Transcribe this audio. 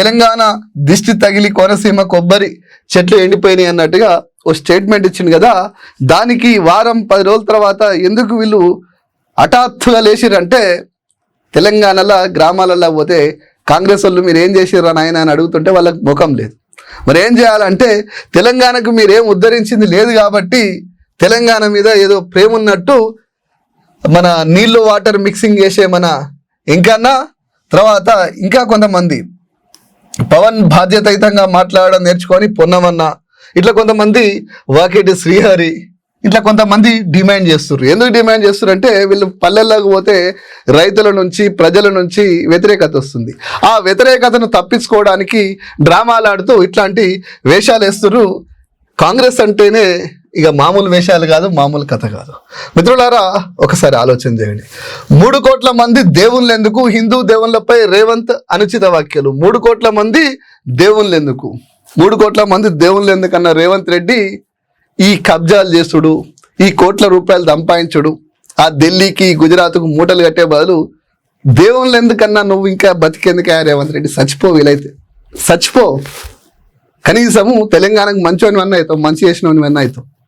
తెలంగాణ దిష్టి తగిలి కోనసీమ కొబ్బరి చెట్లు ఎండిపోయినాయి అన్నట్టుగా ఓ స్టేట్మెంట్ ఇచ్చింది కదా. దానికి వారం 10 రోజుల తర్వాత ఎందుకు వీళ్ళు హఠాత్తుగా లేచిరంటే, తెలంగాణలో గ్రామాలలో పోతే కాంగ్రెస్ వాళ్ళు మీరు ఏం చేసిర్రా నాయన అని అడుగుతుంటే వాళ్ళకి ముఖం లేదు. మరి ఏం చేయాలంటే, తెలంగాణకు మీరేం ఉద్ధరించింది లేదు కాబట్టి తెలంగాణ మీద ఏదో ప్రేమ ఉన్నట్టు మన నీళ్ళు వాటర్ మిక్సింగ్ చేసే మన ఇంకన్నా తర్వాత ఇంకా కొంతమంది పవన్ బాధ్యతాయుతంగా మాట్లాడడం నేర్చుకొని పొన్నమన్న, ఇట్లా కొంతమంది వాకేటి శ్రీహరి, ఇట్లా కొంతమంది డిమాండ్ చేస్తున్నారు. ఎందుకు డిమాండ్ చేస్తున్నారు అంటే, వీళ్ళు పల్లెల్లోకి పోతే రైతుల నుంచి ప్రజల నుంచి వ్యతిరేకత వస్తుంది. ఆ వ్యతిరేకతను తప్పించుకోవడానికి డ్రామాలు ఆడుతూ ఇట్లాంటి వేషాలు వేస్తున్నారు. కాంగ్రెస్ అంటేనే ఇక మామూలు వేషాలు కాదు, మామూలు కథ కాదు. మిత్రులారా, ఒకసారి ఆలోచన చేయండి. 3 కోట్ల మంది దేవుళ్ళెందుకు? హిందూ దేవుళ్ళపై రేవంత్ అనుచిత వ్యాఖ్యలు. 3 కోట్ల మంది దేవుళ్ళెందుకు? 3 కోట్ల మంది దేవుళ్ళెందుకన్న రేవంత్ రెడ్డి ఈ కబ్జాలు చేసుడు, ఈ కోట్ల రూపాయలు సంపాదించుడు, ఆ ఢిల్లీకి గుజరాత్కు మూటలు కట్టే బదులు దేవుళ్ళెందుకన్నా నువ్వు ఇంకా బతికేందుకే రేవంత్ రెడ్డి? చచ్చిపో, వీలైతే చచ్చిపో. కనీసము తెలంగాణకు మంచివన్నీ అవుతావు, మంచి చేసినవన్నీ అవుతావు.